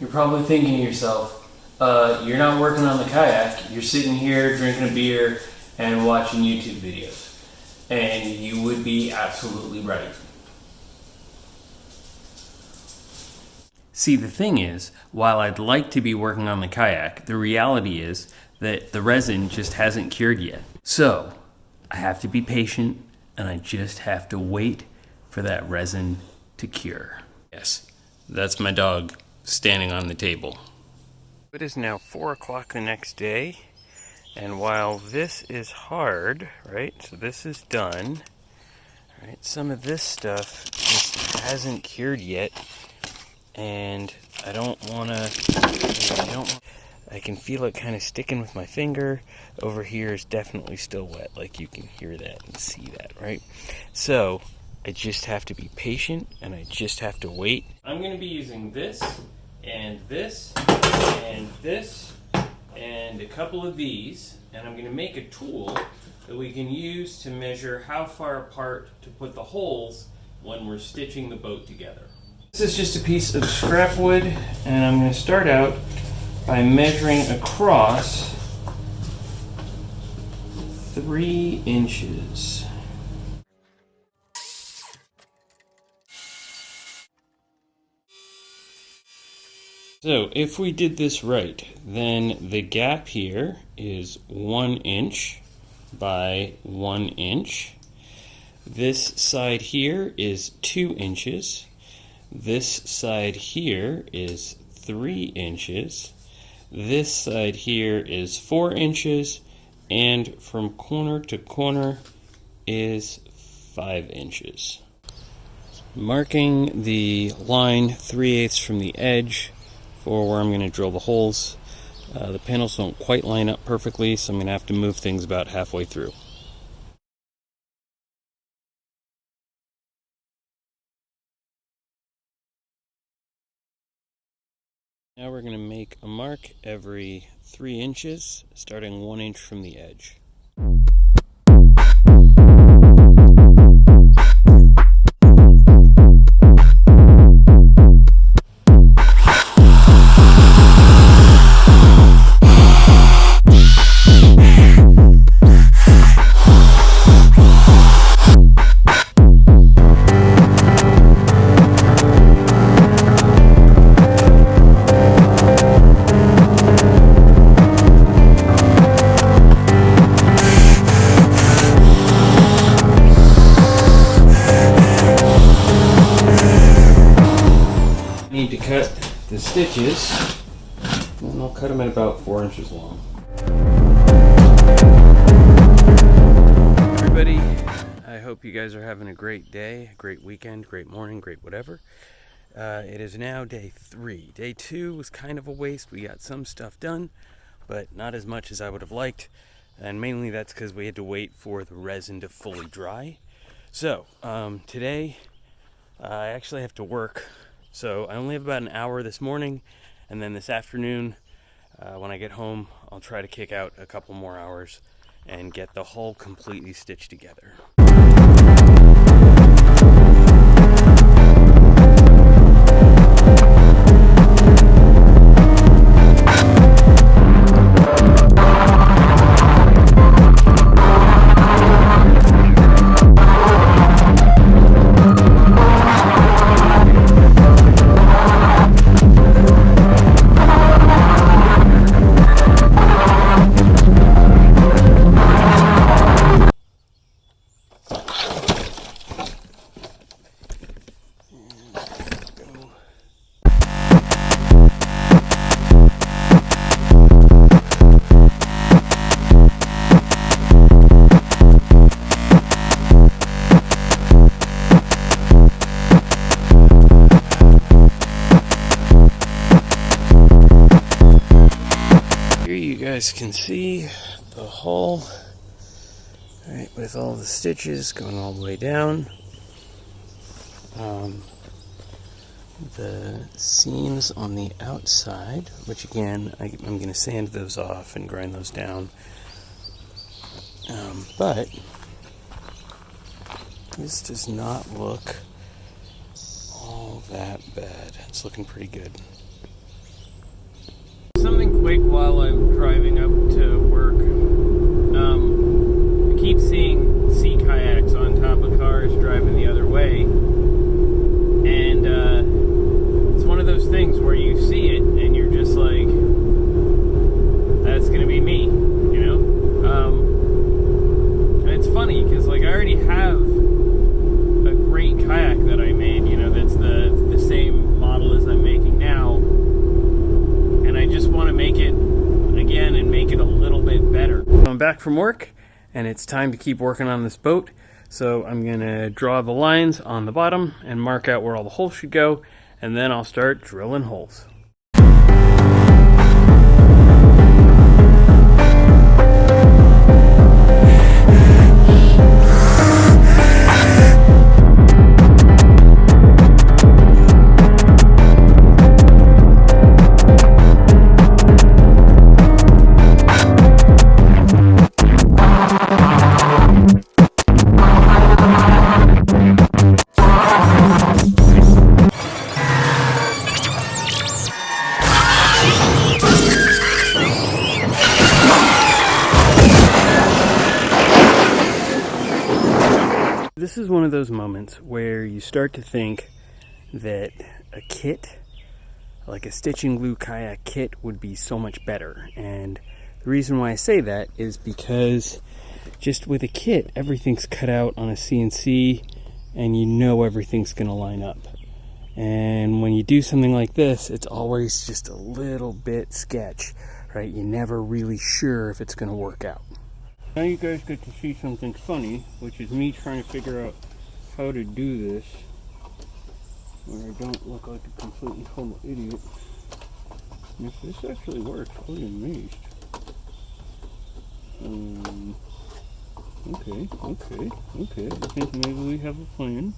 You're probably thinking to yourself, you're not working on the kayak, you're sitting here drinking a beer and watching YouTube videos. And you would be absolutely right. See, the thing is, while I'd like to be working on the kayak, the reality is that the resin just hasn't cured yet. So, I have to be patient, and I just have to wait for that resin to cure. Yes, that's my dog standing on the table. It is now 4 o'clock the next day, and while this is hard, right, so this is done, right, some of this stuff just hasn't cured yet, and I don't want to, I can feel it kind of sticking with my finger. Over here is definitely still wet, like you can hear that and see that, right? So, I just have to be patient, and I just have to wait. I'm going to be using this, and this, and this, and a couple of these, and I'm going to make a tool that we can use to measure how far apart to put the holes when we're stitching the boat together. This is just a piece of scrap wood, and I'm going to start out by measuring across 3 inches. So if we did this right, then the gap here is 1 inch by 1 inch. This side here is 2 inches. This side here is 3 inches. This side here is 4 inches. And from corner to corner is 5 inches. Marking the line 3/8 from the edge for where I'm going to drill the holes. The panels don't quite line up perfectly, so I'm going to have to move things about halfway through. Now we're going to make a mark every 3 inches, starting 1 inch from the edge. Need to cut the stitches, and I'll cut them at about 4 inches long. Everybody, I hope you guys are having a great day, a great weekend, great morning, great whatever. It is now day 3. Day 2 was kind of a waste. We got some stuff done, but not as much as I would have liked, and mainly that's because we had to wait for the resin to fully dry. So, today, I actually have to work. So I only have about an hour this morning, and then this afternoon, when I get home, I'll try to kick out a couple more hours and get the hull completely stitched together. Guys can see the hull, right, with all the stitches going all the way down. The seams on the outside, which again I'm going to sand those off and grind those down, but this does not look all that bad. It's looking pretty good. while I'm driving up to work. I keep seeing sea kayaks on top of cars driving the other way. And it's one of those things where you see it and you're just like, that's going to be me, you know? And it's funny because, like, I already have a great kayak that I made, you know, that's the same model as I'm making now. And I just want to make it again and make it a little bit better. I'm back from work and it's time to keep working on this boat. So I'm going to draw the lines on the bottom and mark out where all the holes should go, and then I'll start drilling holes. This is one of those moments where you start to think that a kit, like a stitch and glue kayak kit, would be so much better. And the reason why I say that is because just with a kit, everything's cut out on a CNC and you know everything's going to line up. And when you do something like this, it's always just a little bit sketch, right? You're never really sure if it's going to work out. Now you guys get to see something funny, which is me trying to figure out how to do this where I don't look like a completely total idiot. And if this actually works, I'll be amazed. Okay. I think maybe we have a plan.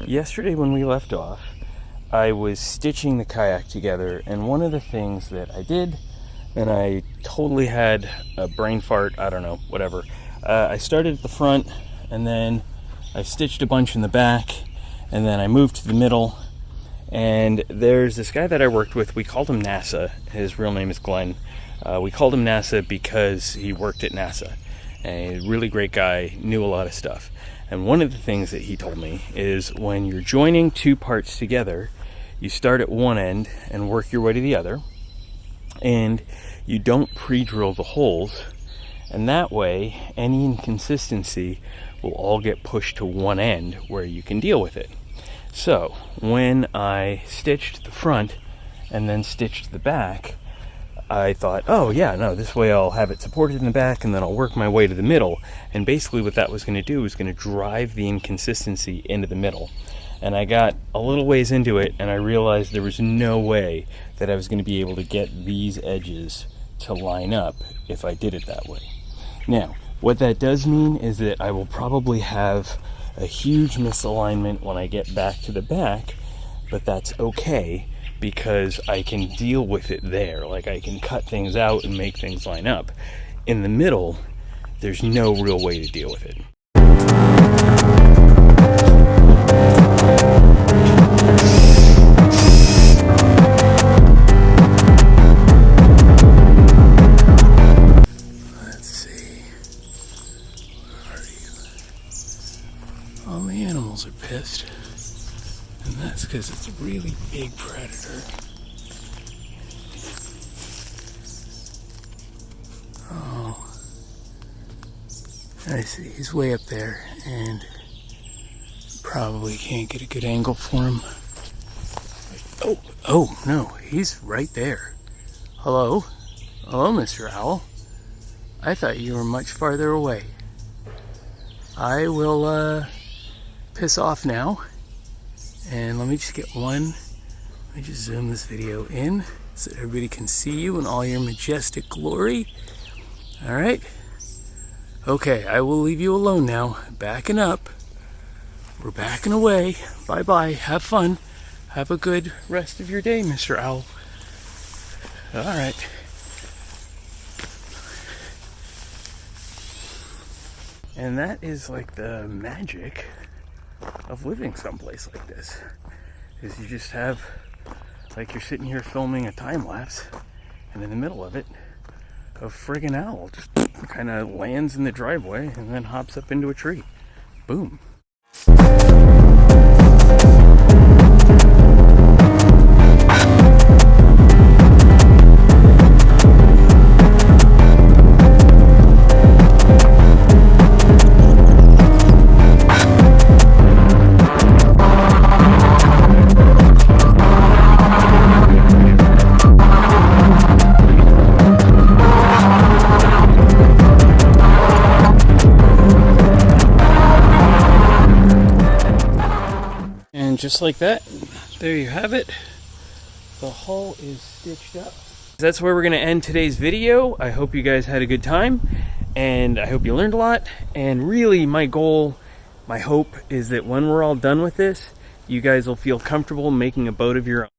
Yesterday when we left off, I was stitching the kayak together, and one of the things that I did, and I totally had a brain fart, I don't know, whatever. I started at the front, and then I stitched a bunch in the back, and then I moved to the middle, and there's this guy that I worked with. We called him NASA. His real name is Glenn. We called him NASA because he worked at NASA. And a really great guy, knew a lot of stuff. And one of the things that he told me is when you're joining two parts together, you start at one end and work your way to the other, and you don't pre-drill the holes, and that way any inconsistency will all get pushed to one end where you can deal with it. So when I stitched the front and then stitched the back, I thought, oh yeah, no, this way I'll have it supported in the back and then I'll work my way to the middle. And basically what that was going to do was going to drive the inconsistency into the middle. And I got a little ways into it and I realized there was no way that I was going to be able to get these edges to line up if I did it that way. Now, what that does mean is that I will probably have a huge misalignment when I get back to the back, but that's okay, because I can deal with it there. Like, I can cut things out and make things line up. In the middle, there's no real way to deal with it. Let's see. Where are you? All the animals are pissed. And that's because it's a really big predator. Oh, I see. He's way up there, and probably can't get a good angle for him. Oh, no, he's right there. Hello, Mr. Owl. I thought you were much farther away. I will piss off now. And let me just get one. Let me just zoom this video in so that everybody can see you in all your majestic glory. All right. Okay, I will leave you alone now. Backing up. We're backing away. Bye-bye. Have fun. Have a good rest of your day, Mr. Owl. All right. And that is like the magic of living someplace like this. Is you just have, like you're sitting here filming a time lapse, and in the middle of it, a friggin' owl just kind of lands in the driveway and then hops up into a tree. Boom. And just like that, there you have it. The hull is stitched up. That's where we're going to end today's video. I hope you guys had a good time, and I hope you learned a lot. And really, my goal, my hope is that when we're all done with this, you guys will feel comfortable making a boat of your own.